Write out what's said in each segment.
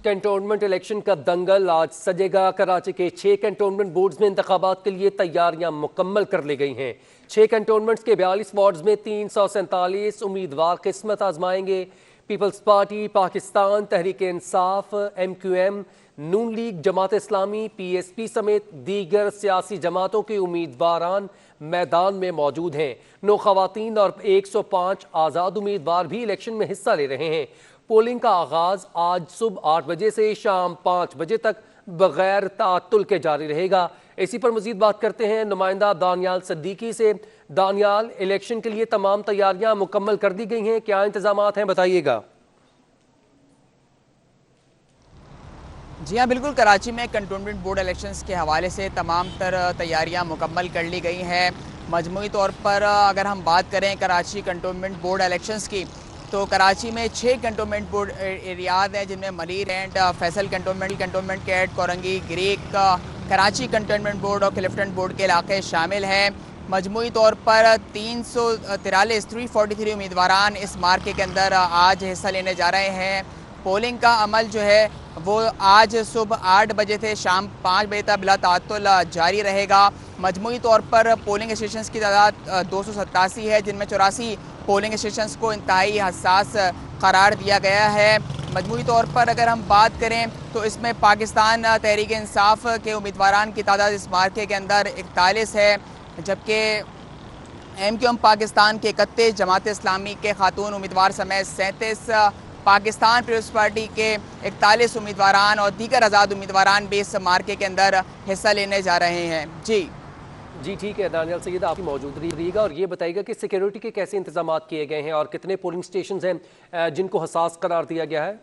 Cantonment election का दंगल आज सजेगा। कराची के 6 कैंटोनमेंट बोर्ड्स में इंतखाबात के लिए तैयारियां मुकम्मल कर ली गई हैं। 6 कैंटोनमेंट्स के 42 वार्ड्स में 347 उम्मीदवार किस्मत आजमाएंगे। Peoples party Pakistan, Tehreek Insaf, MQM, नून लीग, जमात इस्लामी, PSP समेत दीगर सियासी जमातों के उम्मीदवारान मैदान में मौजूद हैं। 9 खवातीन और 105 आज़ाद उम्मीदवार भी इलेक्शन में हिस्सा ले रहे हैं। पोलिंग का आगाज आज सुबह 8 बजे से शाम 5 बजे तक बगैर ताअत्तुल के जारी रहेगा। इसी पर मजीद बात करते हैं नुमाइंदा दानियाल सिद्दीकी से। दानियाल, इलेक्शन के लिए तमाम तैयारियां मुकम्मल कर दी गई हैं, क्या इंतजामात हैं, बताइएगा। जी हाँ, बिल्कुल। कराची में कंटोनमेंट बोर्ड इलेक्शंस के हवाले से तमाम तैयारियां मुकम्मल कर ली गई हैं। मजमूई तौर पर अगर हम बात करें कराची कंटोनमेंट बोर्ड इलेक्शंस की, तो कराची में 6 कंटोनमेंट बोर्ड एरियाज हैं, जिनमें मलीर एंड फैसल कंटोनमेंट कैट, Korangi, creek, Karachi cantonment board और क्लिफ्टन बोर्ड के इलाके शामिल हैं। मजमूई तौर पर 343 उम्मीदवारान इस मार्के के अंदर आज हिस्सा लेने जा रहे हैं। पोलिंग का अमल जो है वो आज सुबह 8 बजे से शाम 5 बजे तक बिला ताअत्तुल जारी रहेगा। मजमूई तौर पर पोलिंग स्टेशंस की तादाद 287 है, जिनमें 84 पोलिंग स्टेशंस को इंतहाई हसास करार दिया गया है। मजमूई तौर पर अगर हम बात करें तो इसमें पाकिस्तान तहरीक इंसाफ के उम्मीदवारान की तादाद इस मार्के के अंदर 41 है, जबकि MQM पाकिस्तान के 31, जमात इस्लामी के खातून उम्मीदवार समेत 37, पाकिस्तान पीपल्स पार्टी के 41 उम्मीदवारान और दीगर आज़ाद उम्मीदवारान भी इस मार्के के अंदर हिस्सा लेने जा रहे हैं। जी ठीक है दानियाल सैयद, आपकी मौजूदगी रहिएगा और ये बताइएगा कि सिक्योरिटी के कैसे इंतजाम किए गए हैं और कितने पोलिंग स्टेशन हैं जिनको हसास करार दिया गया है।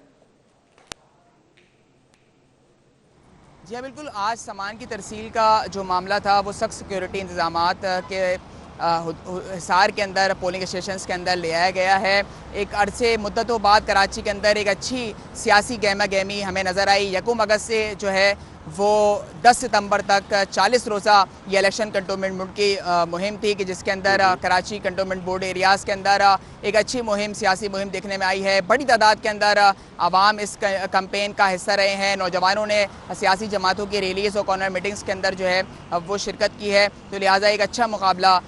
जी हाँ, बिल्कुल। आज सामान की तरसील का जो मामला था वो सख्त सिक्योरिटी इंतजामात के हिसार के अंदर पोलिंग स्टेशंस के अंदर ले आया गया है। एक अरसे मुद्दतों बाद कराची के अंदर एक अच्छी सियासी गहमा गहमी हमें नज़र आई। 1 अगस्त से जो है वो 10 सितंबर तक 40 रोज़ा ये इलेक्शन कंटोनमेंट बोर्ड की मुहिम थी, कि जिसके अंदर कराची कंटोनमेंट बोर्ड एरियाज़ के अंदर एक अच्छी मुहिम, सियासी मुहिम देखने में आई है। बड़ी तादाद के अंदर आवाम इस कैंपेन का हिस्सा रहे हैं। नौजवानों ने सियासी जमातों की रैलीज़ और कॉर्नर मीटिंग्स के अंदर जो है वो शिरकत की है, तो लिहाजा एक अच्छा मुकाबला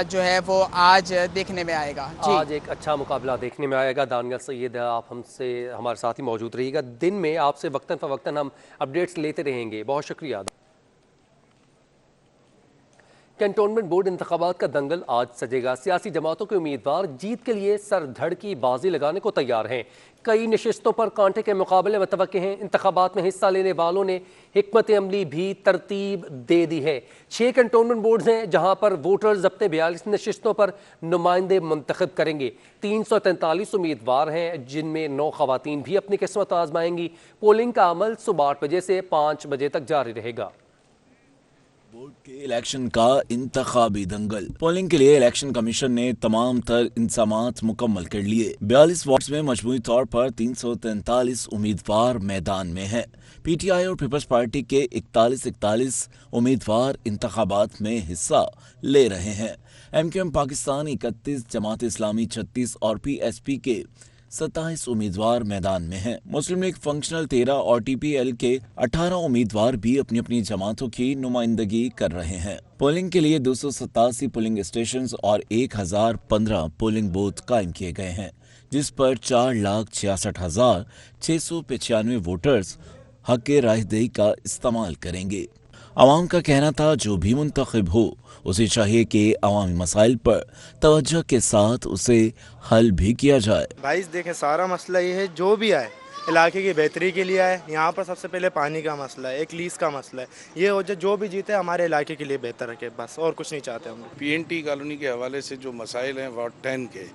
जो है वो आज देखने में आएगा। आज एक अच्छा मुकाबला देखने में आएगा। दानियाल सैयद, आप हमसे हमारे साथ ही मौजूद रहिएगा। दिन में आपसे वक्तन फ़वक्तन हम अपडेट्स लेते रहेंगे। बहुत शुक्रिया। कैंटोनमेंट बोर्ड इंतखाबात का दंगल आज सजेगा। सियासी जमातों के उम्मीदवार जीत के लिए सर धड़ की बाजी लगाने को तैयार हैं। कई नशिस्तों पर कांटे के मुकाबले मुतवक्के हैं। इंतखाबात में हिस्सा लेने वालों ने हिकमत अमली भी तरतीब दे दी है। 6 कैंटोनमेंट बोर्ड्स हैं जहां पर वोटर्स अपने 42 नशिस्तों पर नुमाइंदे मुंतखब करेंगे। 343 उम्मीदवार हैं, जिनमें 9 खवातीन भी अपनी किस्मत आजमाएंगी। पोलिंग का अमल सुबह 8 बजे से 5 बजे तक जारी रहेगा। बोर्ड के इलेक्शन का इंतखाबी दंगल। पोलिंग के लिए इलेक्शन कमीशन ने तमाम तर इंतजामात मुकम्मल कर लिए। 42 वार्ड्स में मजमूई तौर पर 343 उम्मीदवार मैदान में हैं। PTI और पीपल्स पार्टी के 41 उम्मीदवार इंतखाबात में हिस्सा ले रहे हैं। MQM पाकिस्तान 31, जमात इस्लामी 36 और PSP के 27 उम्मीदवार मैदान में हैं। मुस्लिम लीग फंक्शनल 13 और TPL के 18 उम्मीदवार भी अपनी अपनी जमातों की नुमाइंदगी कर रहे हैं। पोलिंग के लिए 287 पोलिंग स्टेशंस और 1015 पोलिंग बूथ कायम किए गए हैं, जिस पर 4,66,695 वोटर्स हक राहदही का इस्तेमाल करेंगे। आवाम का कहना था जो भी मुंतखब हो उसे चाहिए कि अवामी मसाइल पर तवज्जो के साथ उसे हल भी किया जाए। भाई देखें, सारा मसला ये है, जो भी आए इलाके की बेहतरी के लिए आए। यहाँ पर सबसे पहले पानी का मसला है, एक लीज का मसला है। ये हो जो भी जीते हमारे इलाके के लिए बेहतर रखे, बस और कुछ नहीं चाहते हम। PNT कॉलोनी के हवाले से जो मसाइल हैं वार्ड 10 के,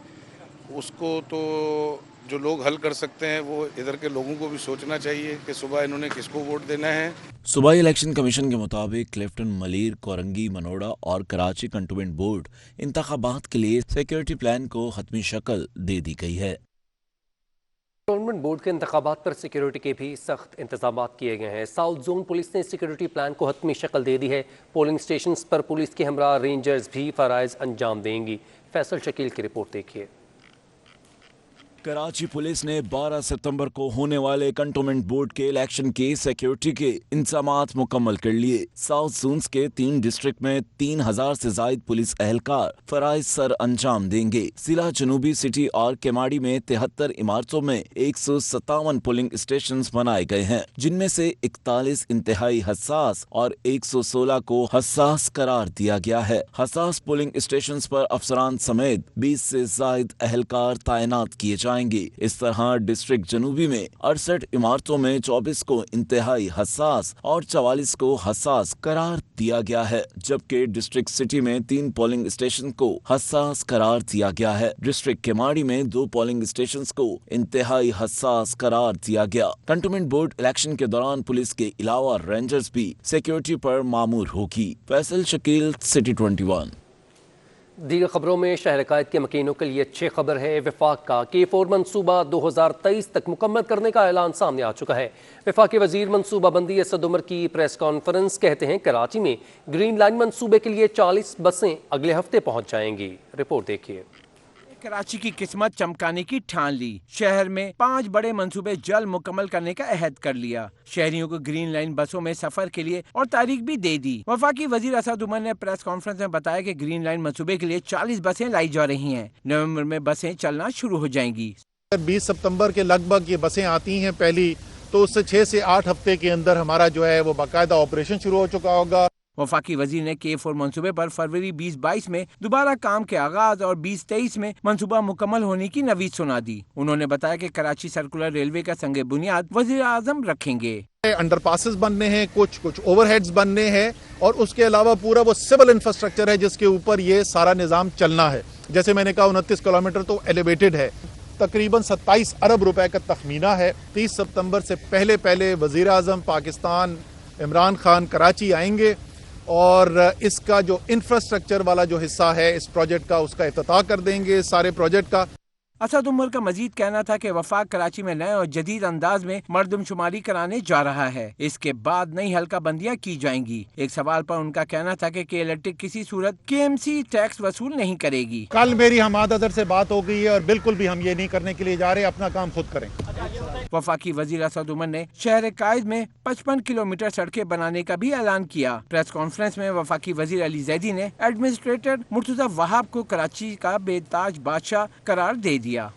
उसको तो जो लोग हल कर सकते हैं वो इधर के लोगों को भी सोचना चाहिए कि सुबह इन्होंने किसको वोट देना है। सूबाई इलेक्शन कमीशन के मुताबिक क्लिफ्टन, मलीर, कोरंगी, मनोड़ा और कराची कंटोनमेंट बोर्ड इंतखाबात के लिए सिक्योरिटी प्लान को हतमी शक्ल दे दी गई है। कैंटोनमेंट बोर्ड के इंतखाबात पर सिक्योरिटी के भी सख्त इंतजाम किए गए हैं। साउथ जोन पुलिस ने सिक्योरिटी प्लान को हतमी शक्ल दे दी है। पोलिंग स्टेशन पर पुलिस के हमरा रेंजर्स भी फराइज अंजाम देंगी। फैसल शकील की रिपोर्ट देखिए। कराची पुलिस ने 12 सितंबर को होने वाले कंटोनमेंट बोर्ड के इलेक्शन के सिक्योरिटी के इंतजामात मुकम्मल कर लिए। साउथ जोन्स के 3 डिस्ट्रिक्ट में 3000 से जायद पुलिस एहलकार फराइज सर अंजाम देंगे। जिला जनूबी सिटी और केमाड़ी में 73 इमारतों में 157 पोलिंग स्टेशन बनाए गए हैं, जिनमें से 41 इंतहाई हसास और 116 को हसास करार दिया गया है। हसास पोलिंग स्टेशन पर अफसरान समेत 20 से जायद एहलकार तैनात किए जाएंगे। इस तरह डिस्ट्रिक्ट जनूबी में 68 इमारतों में 24 को इंतहाई हसास और 44 को हसास करार दिया गया है, जबकि डिस्ट्रिक्ट सिटी में 3 पोलिंग स्टेशन को हसास करार दिया गया है। डिस्ट्रिक्ट केमाड़ी में 2 पोलिंग स्टेशन को इंतहाई हसास करार दिया गया। कंटोनमेंट बोर्ड इलेक्शन के दौरान पुलिस के अलावा रेंजर्स भी सिक्योरिटी पर मामूर होगी। फैसल शकील, सिटी 21। दीगर खबरों में शहर कायद के मकीनों के लिए अच्छी खबर है। वफाक का K4 मनसूबा 2023 तक मुकम्मल करने का ऐलान सामने आ चुका है। वफाकी वजीर मनसूबा बंदी असद उमर की प्रेस कॉन्फ्रेंस कहते हैं कराची में ग्रीन लाइन मनसूबे के लिए 40 बसें अगले हफ्ते पहुंच जाएंगी। रिपोर्ट देखिए। कराची की किस्मत चमकाने की ठान ली। शहर में 5 बड़े मंसूबे जल्द मुकम्मल करने का अहद कर लिया। शहरियों को ग्रीन लाइन बसों में सफर के लिए और तारीख भी दे दी। वफाकी वजीर असद उमर ने प्रेस कॉन्फ्रेंस में बताया कि ग्रीन लाइन मंसूबे के लिए 40 बसें लाई जा रही हैं। नवंबर में बसें चलना शुरू हो जाएंगी। 20 सितंबर के लगभग ये बसें आती हैं पहली, तो उससे 6 से 8 हफ्ते के अंदर हमारा जो है वो बाकायदा ऑपरेशन शुरू हो चुका होगा। वफाकी वजीर ने K4 मंसूबे पर फरवरी 2022 में दोबारा काम के आगाज और 2023 में मंसूबा मुकम्मल होने की नवीद सुना दी। उन्होंने बताया कि कराची सर्कुलर रेलवे का संगे बुनियाद वजीर आजम रखेंगे। अंडरपासेस बनने हैं, कुछ ओवरहेड्स बनने हैं, और उसके अलावा पूरा वो सिविल इंफ्रास्ट्रक्चर है जिसके ऊपर ये सारा निज़ाम चलना है। जैसे मैंने कहा 29 किलोमीटर तो एलिवेटेड है। तकरीबन 27 अरब रुपए का तखमीना है। 30 सितंबर से पहले वजीर आजम पाकिस्तान इमरान खान कराची आएंगे और इसका जो इंफ्रास्ट्रक्चर वाला जो हिस्सा है इस प्रोजेक्ट का, उसका इफ्तिताह कर देंगे सारे प्रोजेक्ट का। असद उमर का मजीद कहना था कि वफाक कराची में नए और जदीद अंदाज में मर्दमशुमारी कराने जा रहा है। इसके बाद नई हल्का बंदियाँ की जाएंगी। एक सवाल पर उनका कहना था कि इलेक्ट्रिक किसी सूरत KMC टैक्स वसूल नहीं करेगी। कल मेरी हमाद अदर से बात हो गई है और बिल्कुल भी हम ये नहीं करने के लिए जा रहे, अपना काम खुद करें। वफाकी वजीर असद उमर ने शहर कायद में 55 किलोमीटर सड़कें बनाने का भी ऐलान किया। प्रेस कॉन्फ्रेंस में वफाकी वजीर अली जैदी ने एडमिनिस्ट्रेटर मुर्तजा वहाब को कराची का बेताज बादशाह करार दे दिया।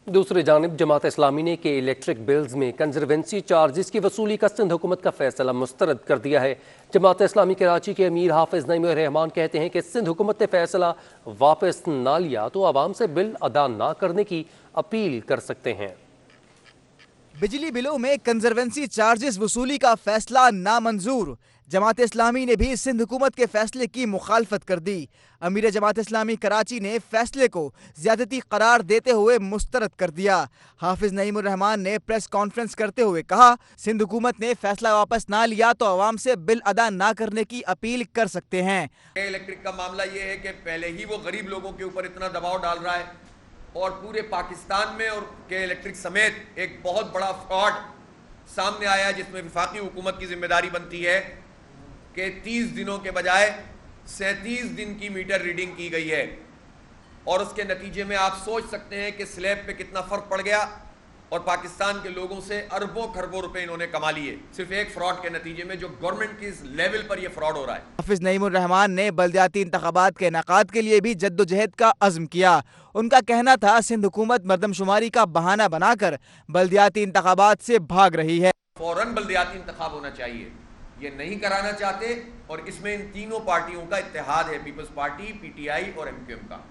दूसरी जानिब जमात इस्लामी ने के इलेक्ट्रिक बिल्स में कंजरवेंसी चार्जेस की वसूली का सिंध हुकूमत का फैसला मुस्तरद कर दिया है। जमात इस्लामी कराची के अमीर हाफिज नईम रहमान कहते हैं कि सिंध हुकूमत ने फैसला वापस ना लिया तो आवाम से बिल अदा ना करने की अपील कर सकते हैं। बिजली बिलों में कंजरवेंसी चार्जेस वसूली का फैसला नामंजूर। जमात इस्लामी ने भी सिंध हुकूमत के फैसले की मुखालफत कर दी। अमीर जमात इस्लामी कराची ने फैसले को ज्यादती करार देते हुए मुस्तरद कर दिया। हाफिज नईम रहमान ने प्रेस कॉन्फ्रेंस करते हुए कहा, सिंध हुकूमत ने फैसला वापस ना लिया तो आवाम से बिल अदा ना करने की अपील कर सकते हैं। इलेक्ट्रिक का मामला ये है कि पहले ही वो गरीब लोगों के ऊपर इतना दबाव डाल रहा है और पूरे पाकिस्तान में और के इलेक्ट्रिक समेत एक बहुत बड़ा फ्रॉड सामने आया है, जिसमें वफाकी हुकूमत की जिम्मेदारी बनती है कि 30 दिनों के बजाय 37 दिन की मीटर रीडिंग की गई है और उसके नतीजे में आप सोच सकते हैं कि स्लैब पे कितना फर्क पड़ गया और पाकिस्तान के लोगों से अरबों खरबों रुपए इन्होंने कमा लिए सिर्फ एक फ्रॉड के नतीजे में, जो गवर्नमेंट की लेवल पर यह फ्रॉड हो रहा है। हाफिज नईम रहमान ने बल्दियाती इंतखाबात के इनेकाद के लिए भी जद्दोजहद का अज़्म किया। उनका कहना था सिंध हुकूमत मर्दमशुमारी का बहाना बनाकर बल्दियाती इंतखाबात से भाग रही है। फौरन बल्दियाती इंतखाब होना चाहिए, ये नहीं कराना चाहते और इसमें इन तीनों पार्टियों का इत्तेहाद है, पीपल्स पार्टी, PTI और MQM का।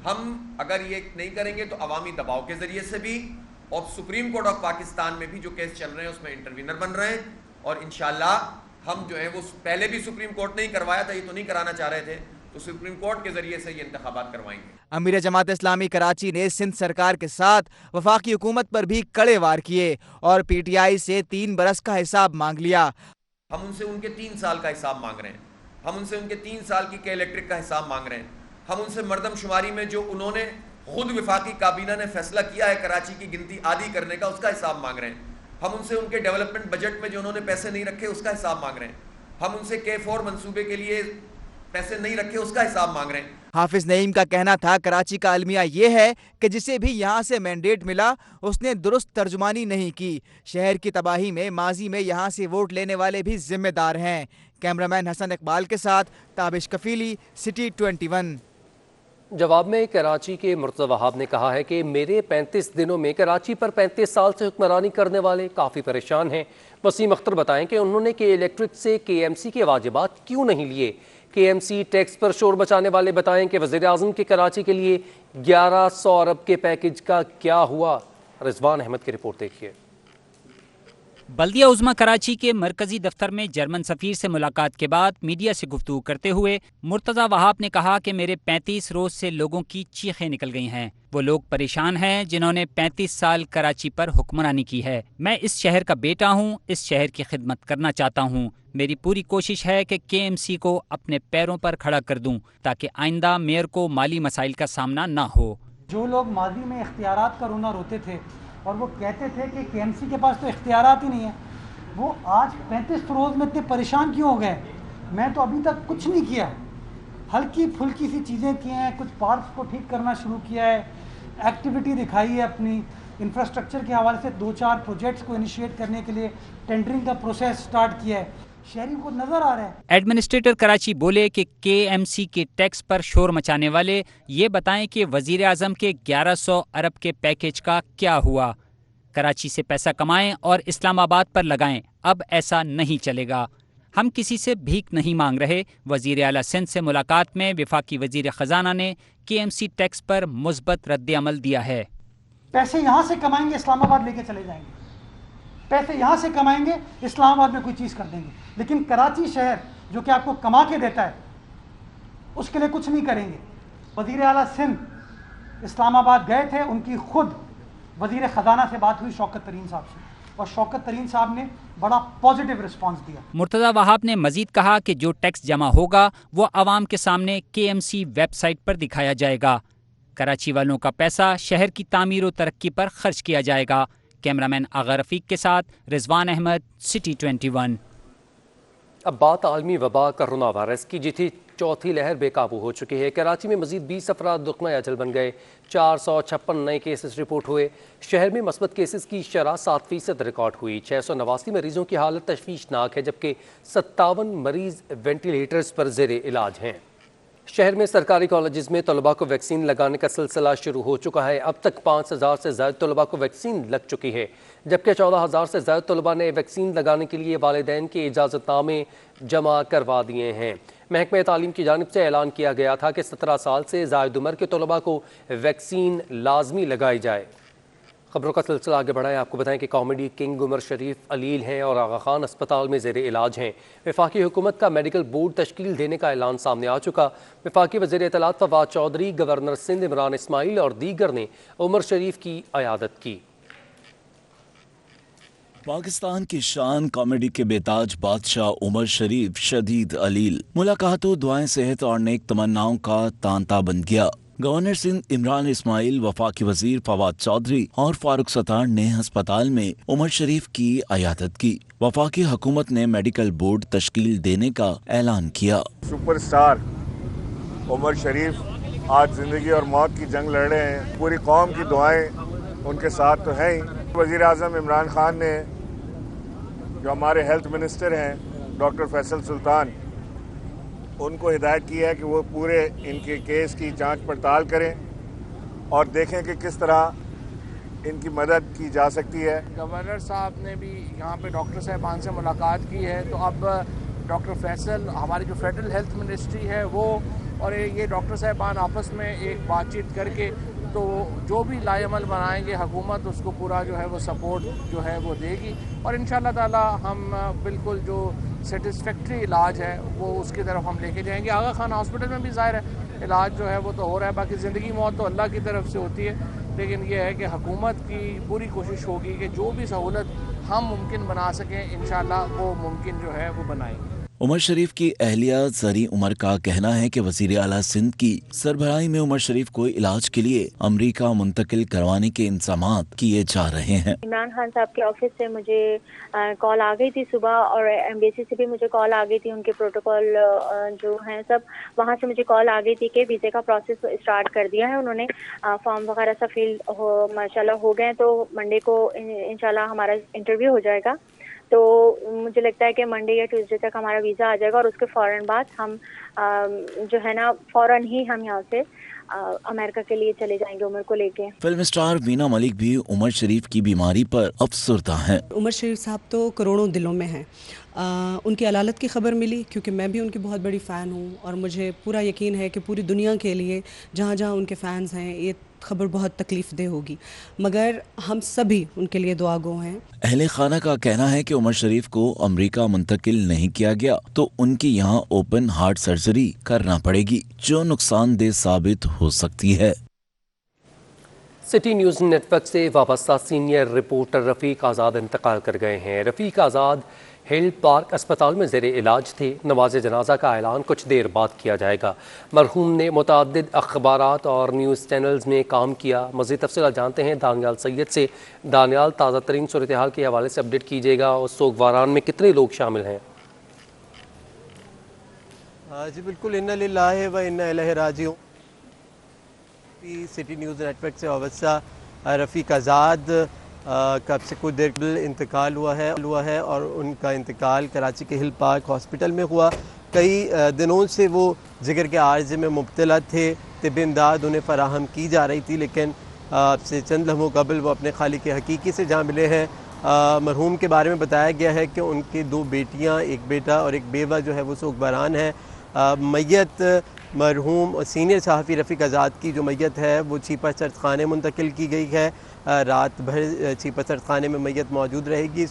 हम अगर ये नहीं करेंगे तो अवामी दबाव के जरिए से भी और सुप्रीम कोर्ट ऑफ पाकिस्तान में भी जो केस चल रहे हैं उसमें इंटरवीनर बन रहे हैं और इंशाल्लाह हम जो है वो पहले भी सुप्रीम कोर्ट ने ही करवाया था, ये तो नहीं कराना चाह रहे थे, तो सुप्रीम कोर्ट के जरिए से ये इंतखाबात करवाएंगे। अमीर जमात इस्लामी कराची ने सिंध सरकार के साथ वफाकी हुकूमत पर भी कड़े वार किए और PTI से 3 बरस का हिसाब मांग लिया। हम उनसे उनके 3 साल का हिसाब मांग रहे हैं, हम उनसे उनके 3 साल की के इलेक्ट्रिक का हिसाब मांग रहे हैं, हम उनसे मर्दमशुमारी में जो उन्होंने खुद वफाकी काबीना ने फैसला किया है कराची की गिनती आधी करने का, उसका हिसाब मांग रहे हैं, हम उनसे उनके डेवलपमेंट बजट में जो उन्होंने पैसे नहीं रखे उसका हिसाब मांग रहे हैं, हम उनसे K4 मंसूबे के लिए पैसे नहीं रखे उसका हिसाब मांग रहे हैं, हाफिज नईम का कहना था कराची का अलमिया ये है कि जिसे भी यहाँ से मैंडेट मिला उसने दुरुस्त तर्जुमानी नहीं की। शहर की तबाही में माजी में यहाँ से वोट लेने वाले भी जिम्मेदार हैं। कैमरामैन हसन इकबाल के साथ ताबिश कफीली, सिटी 21। जवाब में कराची के मुर्तज़ा वहाब ने कहा है कि मेरे 35 दिनों में कराची पर 35 साल से हुक्मरानी करने वाले काफ़ी परेशान हैं। वसीम अख्तर बताएं कि उन्होंने के इलेक्ट्रिक से KMC के वाजिबात क्यों नहीं लिए। KMC टैक्स पर शोर मचाने वाले बताएं कि वज़ीर आज़म के कराची के लिए 1100 अरब के पैकेज का क्या हुआ। रिजवान अहमद की रिपोर्ट देखिए। बल्दिया उज़्मा कराची के मरकजी दफ्तर में जर्मन सफ़ीर से मुलाकात के बाद मीडिया से गुफ्तगू करते हुए मुर्तज़ा वहाब ने कहा कि मेरे 35 रोज से लोगों की चीखें निकल गई हैं। वो लोग परेशान हैं जिन्होंने 35 साल कराची पर हुक्मरानी की है। मैं इस शहर का बेटा हूँ, इस शहर की खिदमत करना चाहता हूँ। मेरी पूरी कोशिश है कि KMC को अपने पैरों पर खड़ा कर दूँ ताकि आइंदा मेयर को माली मसाइल का सामना ना हो। जो लोग माजी में इख्तियारात का रोना रोते थे और वो कहते थे कि KMC के पास तो इख्तियारात ही नहीं है, वो आज 35 रोज़ में इतने परेशान क्यों हो गए। मैं तो अभी तक कुछ नहीं किया, हल्की फुल्की सी चीज़ें की हैं, कुछ पार्क्स को ठीक करना शुरू किया है, एक्टिविटी दिखाई है अपनी, इंफ्रास्ट्रक्चर के हवाले से 2-4 प्रोजेक्ट्स को इनिशिएट करने के लिए टेंडरिंग का प्रोसेस स्टार्ट किया है। शहरी को नजर आ रहा है। एडमिनिस्ट्रेटर कराची बोले कि KMC के टैक्स पर शोर मचाने वाले ये बताएं कि वजीर आजम के 1100 अरब के पैकेज का क्या हुआ। कराची से पैसा कमाएं और इस्लामाबाद पर लगाएं, अब ऐसा नहीं चलेगा। हम किसी से भीख नहीं मांग रहे। वजीर आला सिंध से मुलाकात में वफाकी वजीर खजाना ने KMC टैक्स पर मुस्बत रद्द अमल दिया है। पैसे यहाँ से कमाएंगे, इस्लामाबाद लेके चले जाएंगे, पैसे यहाँ से कमाएंगे, इस्लामाबाद में कोई चीज़ कर देंगे, लेकिन कराची शहर जो कि आपको कमा के देता है उसके लिए कुछ नहीं करेंगे। वज़ीर आला सिंध इस्लामाबाद गए थे, उनकी खुद वज़ीर ख़जाना से बात हुई शौकत तरीन साहब से, और शौकत तरीन साहब ने बड़ा पॉजिटिव रिस्पांस दिया। मुर्तज़ा वहाब ने मजीद कहा कि जो टैक्स जमा होगा वो आवाम के सामने KMC वेबसाइट पर दिखाया जाएगा। कराची वालों का पैसा शहर की तामीर और तरक्की पर खर्च किया जाएगा। कैमरामैन आगा रफीक के साथ रिजवान अहमद, सिटी 21। अब बात आलमी वबा कोरोना वायरस की, जिसकी चौथी लहर बेकाबू हो चुकी है। कराची में मजीद 20 अफराद दुखमा अजल बन गए। 456 नए केसेस रिपोर्ट हुए। शहर में मस्बत केसेस की शरह 7% रिकॉर्ड हुई। 689 मरीजों की हालत तशवीशनाक है, जबकि 57 मरीज वेंटिलेटर्स पर ज़ेरे इलाज हैं। शहर में सरकारी कॉलेजेस में तलबा को वैक्सीन लगाने का सिलसिला शुरू हो चुका है। अब तक 5000 से ज़्यादा तलबा को वैक्सीन लग चुकी है, जबकि 14000 से ज़्यादा तलबा ने वैक्सीन लगाने के लिए वालिदैन के इजाज़तनामे जमा करवा दिए हैं। महकमा तालीम की जानिब से ऐलान किया गया था कि 17 साल से ज़ायद उम्र के तलबा को वैक्सीन लाजमी लगाई जाए। खबरों का सिलसिला आगे बढ़ाएं। आपको बताएं कि कॉमेडी किंग उमर शरीफ अलील हैं और आगा खान अस्पताल में ज़ेरे इलाज हैं। वफाकी हुकूमत का मेडिकल बोर्ड तश्कील देने का ऐलान सामने आ चुका। वफाकी वज़ीर इत्तलात फवाद चौधरी, गवर्नर सिंध इमरान इस्माइल और दीगर ने उमर शरीफ की अयादत की। पाकिस्तान की शान कॉमेडी के बेताज बादशाह उमर शरीफ शदीद अलील। मुलाकातों, दुआएं, सेहत और नेक तमन्नाओं का तांता बन गया। गवर्नर सिंध इमरान इस्माइल, वफाकी वजीर फवाद चौधरी और फारूक सत्तार ने अस्पताल में उमर शरीफ की अयादत की। वफाकी हुकूमत ने मेडिकल बोर्ड तश्कील देने का ऐलान किया। सुपरस्टार उमर शरीफ आज जिंदगी और मौत की जंग लड़ रहे हैं। पूरी कौम की दुआएं उनके साथ तो हैं ही। वजीर आज़म इमरान खान ने, जो हमारे हेल्थ मिनिस्टर हैं डॉक्टर फैसल सुल्तान, उनको हिदायत की है कि वो पूरे इनके केस की जांच पड़ताल करें और देखें कि किस तरह इनकी मदद की जा सकती है। गवर्नर साहब ने भी यहाँ पे डॉक्टर साहबान से मुलाकात की है, तो अब डॉक्टर फैसल, हमारी जो फेडरल हेल्थ मिनिस्ट्री है वो और ये डॉक्टर साहबान आपस में एक बातचीत करके तो जो भी लाएअमल बनाएंगे हुकूमत उसको पूरा जो है वो सपोर्ट जो है वो देगी और इंशाअल्लाह ताला हम बिल्कुल जो सेटिस्फैक्ट्री इलाज है वो उसकी तरफ हम लेके जाएंगे। आगा खान हॉस्पिटल में भी ज़ाहिर है इलाज जो है वो तो हो रहा है, बाकी ज़िंदगी मौत तो अल्लाह की तरफ से होती है, लेकिन ये है कि हुकूमत की पूरी कोशिश होगी कि जो भी सहूलत हम मुमकिन बना सकें इंशाअल्लाह वो मुमकिन जो है वो बनाएंगे। उमर शरीफ की अहलिया जरी उमर का कहना है कि वजीर आला सिंध की सरबराही में उमर शरीफ को इलाज के लिए अमरीका मुंतकिल करवाने के इंतजाम किए जा रहे हैं। इमरान खान साहब के ऑफिस से मुझे कॉल आ गई थी सुबह, और एम्बेसी से भी मुझे कॉल आ गई थी। उनके प्रोटोकॉल जो हैं सब वहाँ से मुझे कॉल आ गई थी कि वीज़े का प्रोसेस स्टार्ट कर दिया है उन्होंने। फॉर्म वगैरह सब फिल माशाल्लाह हो गए, तो मंडे को इंशाल्लाह हमारा इंटरव्यू हो जाएगा। तो मुझे लगता है कि मंडे या ट्यूसडे तक हमारा वीज़ा आ जाएगा, और उसके फ़ौरन बाद हम जो है ना फ़ौरन ही हम यहाँ से अमेरिका के लिए चले जाएंगे उमर को लेके। फिल्म स्टार वीना मलिक भी उमर शरीफ की बीमारी पर अफसरदा हैं। उमर शरीफ साहब तो करोड़ों दिलों में हैं। उनकी अलालत की खबर मिली क्योंकि मैं भी उनकी बहुत बड़ी फ़ैन हूँ, और मुझे पूरा यकीन है कि पूरी दुनिया के लिए जहाँ जहाँ उनके फ़ैन्स हैं ये खबर बहुत तकलीफ दे होगी, मगर हम सभी उनके लिए दुआ गो हैं। अहले खाना का कहना है कि उमर शरीफ को अमेरिका मुंतकिल नहीं किया गया तो उनकी यहाँ ओपन हार्ट सर्जरी करना पड़ेगी, जो नुकसानदेह साबित हो सकती है। सिटी न्यूज़ नेटवर्क से वाबस्ता सीनियर रिपोर्टर रफ़ीक आज़ाद इंतकाल कर गए हैं। रफ़ीक आज़ाद हिल पार्क अस्पताल में ज़ेरे इलाज थे। नमाज जनाजा का ऐलान कुछ देर बाद किया जाएगा। मरहूम ने मुतअद्दिद अखबारात और न्यूज़ चैनल्स में काम किया। मज़ीद तफ़सीलात जानते हैं दानियाल सैयद से। दानियाल, ताज़ा तरीन सूरत हाल के हवाले से अपडेट कीजिएगा, और सोगवारान में कितने लोग शामिल हैं? जी बिल्कुल, इन्ना लिल्लाहि व इन्ना इलैहि राजिऊन। सिटी न्यूज़ नेटवर्क से वाबस्ता रफ़ीक आज़ाद कब से कुछ देर कबल इंतकाल हुआ है और उनका इंतकाल कराची के हिल पार्क हॉस्पिटल में हुआ। कई दिनों से वो जिगर के आर्ज़े में मुब्तला थे, तिब्बी इमदाद उन्हें फ़राहम की जा रही थी, लेकिन अब से चंद लम्हों कबल वो अपने खालिक हकीकी से जा मिले हैं। मरहूम के बारे में बताया गया है कि उनकी 2 बेटियाँ, एक बेटा और एक बेवा जो है वो सोगवारान है। मैयत मरहूम सीनियर सहाफ़ी रफ़ीक आज़ाद की जो मैयत है वो छीपा चर्च खाने मुंतकिल की गई है। रात भर छीपा चर्च खाने में मैयत मौजूद रहेगी।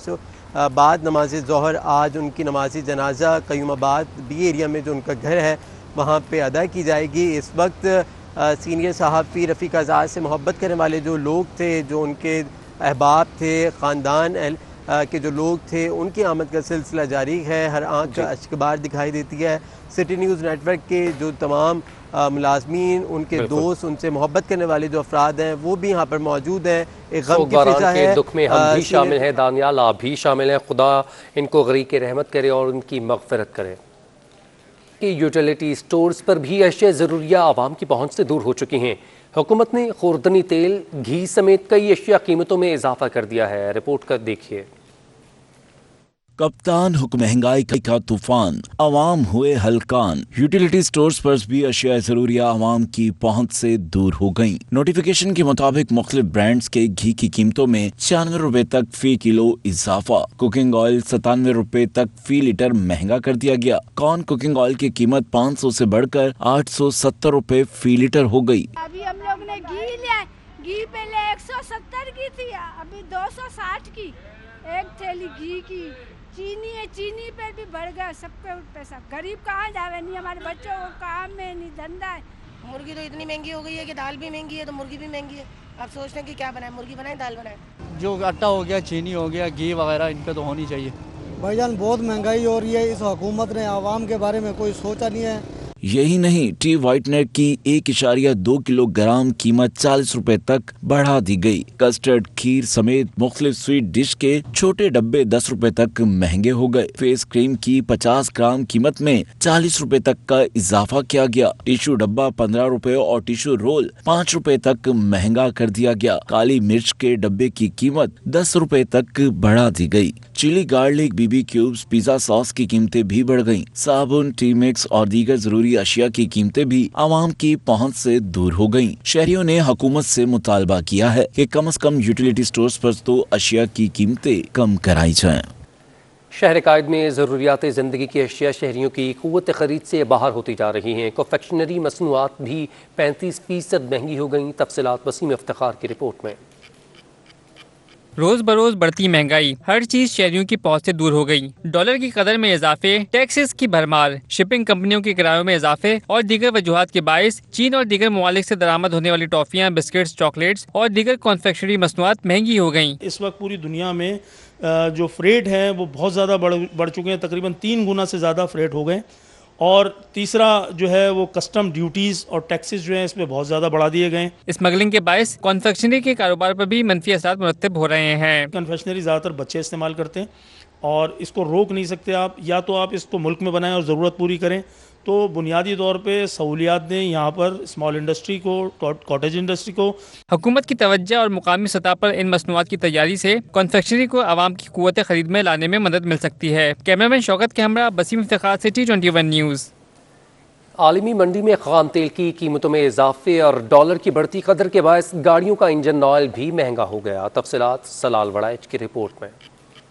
बाद नमाज ज़ोहर आज उनकी नमाज जनाजा कयूमाबाद बी एरिया में जो उनका घर है वहाँ पे अदा की जाएगी। इस वक्त सीनियर सहाफ़ी रफ़ीक आज़ाद से मोहब्बत करने वाले जो लोग थे, जो उनके अहबाब थे, ख़ानदान के जो लोग थे, उनकी आमद का सिलसिला जारी है। हर आँख का अश्कबार दिखाई देती है। सिटी न्यूज़ नेटवर्क के जो तमाम मुलाजमीन, उनके दोस्त, उनसे मोहब्बत करने वाले जो अफराद हैं वो भी यहाँ पर मौजूद हैं। एक गम की फिजा है। दुख में हम भी शामिल हैं दानियाल, आप भी शामिल हैं। खुदा इनको गरीक रहमत करे और उनकी मग़फ़िरत करे। कि यूटिलिटी स्टोर्स पर भी अशिया ज़रूरिया आवाम की पहुँच से दूर हो चुकी हैं। हुकूमत ने खुर्दनी तेल, घी समेत कई अशिया कीमतों में इजाफा कर दिया है। रिपोर्ट कर देखिए। कप्तान हुक्म महंगाई का तूफान, अवाम हुए हलकान। यूटिलिटी स्टोर्स पर भी अशिया ज़रूरिया अवाम की पहुंच से दूर हो गईं। नोटिफिकेशन के मुताबिक मुख्तलिफ ब्रांड्स के घी की कीमतों में 96 रुपए तक फी किलो इजाफा। कुकिंग ऑयल 97 रुपए तक फी लीटर महंगा कर दिया गया। कॉर्न कुकिंग ऑयल की कीमत 500 से बढ़कर 870 रुपए फी लीटर हो गई। अभी हम लोग ने घी लिया, घी पहले 170 की थी, अभी 260 की एक थैली घी की। चीनी है, चीनी पे भी बढ़ गया सबके पैसा। गरीब कहाँ जावे, नहीं हमारे बच्चों को काम में नहीं धंधा है। मुर्गी तो इतनी महंगी हो गई है कि दाल भी महंगी है तो मुर्गी भी महंगी है। अब सोचते हैं कि क्या बनाए, मुर्गी बनाए दाल बनाए। जो आटा हो गया, चीनी हो गया, घी वगैरह, इन पे तो होनी चाहिए। भाईजान बहुत महंगाई हो रही है। इस हुकूमत ने आवाम के बारे में कोई सोचा नहीं है। यही नहीं, टी व्हाइटनर की 1.2 किलोग्राम कीमत 40 रुपए तक बढ़ा दी गई। कस्टर्ड, खीर समेत मुख्तलिफ स्वीट डिश के छोटे डब्बे 10 रुपए तक महंगे हो गए। फेस क्रीम की 50 ग्राम कीमत में 40 रुपए तक का इजाफा किया गया। टिश्यू डब्बा 15 रुपए और टिश्यू रोल 5 रुपए तक महंगा कर दिया गया। काली मिर्च के डब्बे की कीमत 10 रुपए तक बढ़ा दी गई। चिली गार्लिक, बीबी क्यूब्स, पिज्जा सॉस की कीमतें भी बढ़ गईं। साबुन, टी मिक्स और दीगर जरूरी अशिया की कीमतें भी आवाम की पहुंच से दूर हो गईं। शहरियों ने हुकूमत से मुतालबा किया है कि कम से कम यूटिलिटी स्टोर्स पर तो अशिया की कीमतें कम कराई जाएं। शहर कायद में ज़रूरियात ज़िंदगी की अशिया शहरियों की क़ुव्वत ख़रीद से बाहर होती जा रही हैं। कन्फेक्शनरी मसनूआत भी 35% महंगी हो गईं। तफसीलात वसीम इफ्तिखार की रिपोर्ट में। रोज बरोज बढ़ती महंगाई, हर चीज शहरियों की पहुंच से दूर हो गई। डॉलर की कदर में इजाफे, टैक्सेस की भरमार, शिपिंग कंपनियों के किरायों में इजाफे और दीगर वजूहात के बायस चीन और दीगर ममालिक से दरामद होने वाली टॉफियां, बिस्किट्स, चॉकलेट्स और दीगर कॉन्फेक्शनरी मसनूआत महंगी हो गईं। इस वक्त पूरी दुनिया में जो फ्रेट हैं वो बहुत ज़्यादा बढ़ चुके हैं, तकरीबन 3 गुना से ज़्यादा फ्रेट हो गए। और तीसरा जो है वो कस्टम ड्यूटीज़ और टैक्सेस जो हैं इसमें बहुत ज़्यादा बढ़ा दिए गए। स्मगलिंग के बायस कॉन्फेक्शनरी के कारोबार पर भी मनफी असर मुरतब हो रहे हैं। कन्फेक्शनरी ज़्यादातर बच्चे इस्तेमाल करते हैं और इसको रोक नहीं सकते आप, या तो आप इसको मुल्क में बनाएं और ज़रूरत पूरी करें। तो बुनियादी तौर पे सहूलियात दें यहाँ पर स्मॉल इंडस्ट्री को, कॉटेज इंडस्ट्री को। हुकूमत की तवज्जो और मुकामी सतह पर इन मसनूआत की तैयारी से कॉन्फेक्शनरी को आवाम की कुव्वत खरीद में लाने में मदद मिल सकती है। कैमरामैन शौकत के हमरा बसीम इफ्तिखार, सिटी 21 न्यूज़। आलमी मंडी में खाम तेल की कीमतों में इजाफे और डॉलर की बढ़ती कदर के बायस गाड़ियों का इंजन ऑयल भी महंगा हो गया। तफसीलात सलाल वड़ाइच की रिपोर्ट में।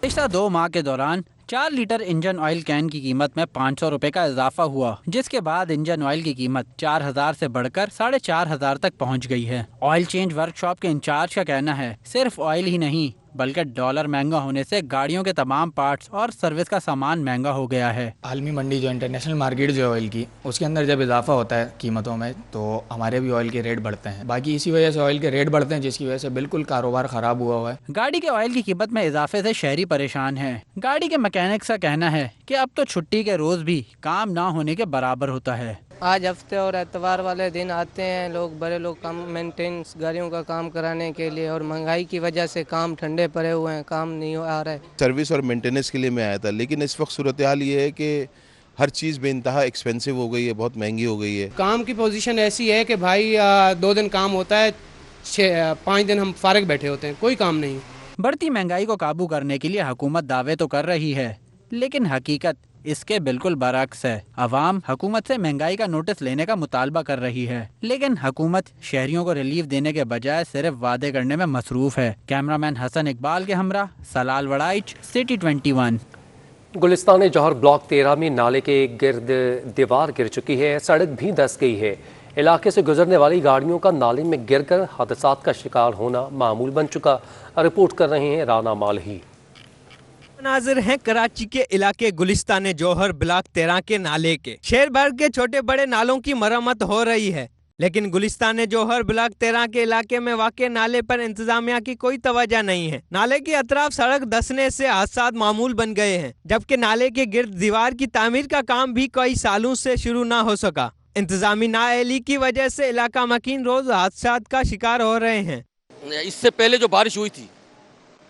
पिछले 2 माह के दौरान 4 लीटर इंजन ऑयल कैन की कीमत में 500 रुपए का इजाफा हुआ, जिसके बाद इंजन ऑयल की कीमत 4000 से बढ़कर 4500 तक पहुंच गई है। ऑयल चेंज वर्कशॉप के इंचार्ज का कहना है सिर्फ ऑयल ही नहीं बल्कि डॉलर महंगा होने से गाड़ियों के तमाम पार्ट्स और सर्विस का सामान महंगा हो गया है। आलमी मंडी जो इंटरनेशनल मार्केट जो है ऑयल की, उसके अंदर जब इजाफा होता है कीमतों में तो हमारे भी ऑयल के रेट बढ़ते हैं। बाकी इसी वजह से ऑयल के रेट बढ़ते हैं, जिसकी वजह से बिल्कुल कारोबार ख़राब हुआ है। गाड़ी के ऑयल की कीमत में इजाफे से शहरी परेशान है। गाड़ी के मैकेनिक्स का कहना है कि अब तो छुट्टी के रोज़ भी काम ना होने के बराबर होता है। आज हफ्ते और एतवार वाले दिन आते हैं लोग, बड़े लोग काम मेंटेनेंस गाड़ियों का काम कराने के लिए, और महंगाई की वजह से काम ठंडे पड़े हुए हैं, काम नहीं आ रहा है। सर्विस और मेंटेनेंस के लिए मैं आया था, लेकिन इस वक्त सूरत हाल ये है कि हर चीज़ बेइंतहा एक्सपेंसिव हो गई है, बहुत महंगी हो गई है। काम की पोजीशन ऐसी है कि भाई 2 दिन काम होता है, 5 दिन हम फारिग बैठे होते हैं, कोई काम नहीं। बढ़ती महंगाई को काबू करने के लिए हुकूमत दावे तो कर रही है, लेकिन हकीकत इसके बिल्कुल बरअक्स है। अवाम हुकूमत से महंगाई का नोटिस लेने का मुतालबा कर रही है, लेकिन हुकूमत शहरियों को रिलीफ देने के बजाय सिर्फ वादे करने में मसरूफ है। कैमरामैन हसन इकबाल के हमरा सलाल वड़ाइच, सिटी 21। गुलिस्तान जौहर ब्लॉक 13 में नाले के गिर्द दीवार गिर चुकी है, सड़क भी धंस गई है। इलाके से गुजरने वाली गाड़ियों का नाले में गिरकर हादसात का शिकार होना मामूल बन चुका। रिपोर्ट कर रहे हैं राना मालही। नाज़िर हैं कराची के इलाके गुलिस्तान जौहर ब्लॉक 13 के नाले के। शहर भर के छोटे बड़े नालों की मरम्मत हो रही है, लेकिन गुलिस्तान जौहर ब्लॉक 13 के इलाके में वाक़े नाले पर इंतजामिया की कोई तवज्जो नहीं है। नाले के अतराफ सड़क धंसने से हादसात मामूल बन गए हैं, जबकि नाले के गिर्द दीवार की तामीर का काम भी कई सालों से शुरू न हो सका। इंतजामी नाअहली की वजह से इलाका मकीन रोज हादसात का शिकार हो रहे हैं। इससे पहले जो बारिश हुई थी,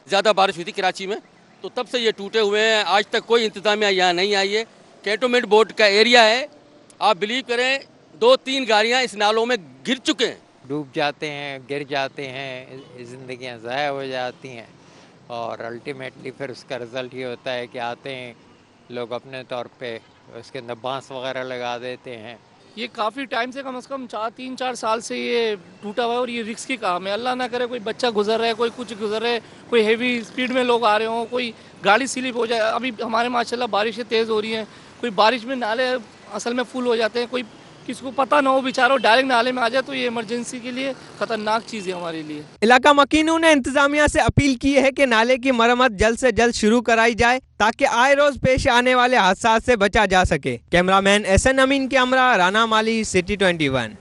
ज़्यादा बारिश हुई थी कराची में, तो तब से ये टूटे हुए हैं। आज तक कोई इंतजामिया यहाँ नहीं आई है। कैंटोनमेंट बोर्ड का एरिया है, आप बिलीव करें 2-3 गाड़ियाँ इस नालों में गिर चुके हैं। डूब जाते हैं, गिर जाते हैं, ज़िंदगियाँ ज़ाया हो जाती हैं और अल्टीमेटली फिर उसका रिज़ल्ट ये होता है कि आते हैं लोग अपने तौर पे उसके अंदर बांस वगैरह लगा देते हैं। ये काफ़ी टाइम से कम 3-4 साल से ये टूटा हुआ है और ये रिस्की काम है। अल्लाह ना करे कोई बच्चा गुजर रहा है, कोई कुछ गुजर रहा है, कोई हेवी स्पीड में लोग आ रहे हों, कोई गाड़ी स्लिप हो जाए। अभी हमारे माशाल्लाह बारिशें तेज़ हो रही हैं, कोई बारिश में नाले असल में फुल हो जाते हैं, कोई किसी को पता ना हो बेचारा डायरेक्ट नाले में आ जाए, तो ये इमरजेंसी के लिए खतरनाक चीज़ है हमारे लिए। इलाका मकीनों ने इंतजामिया से अपील की है कि नाले की मरम्मत जल्द से जल्द शुरू कराई जाए ताकि आए रोज पेश आने वाले हादसा से बचा जा सके। कैमरामैन एहसन अमीन के हमरा राना माली, सिटी 21।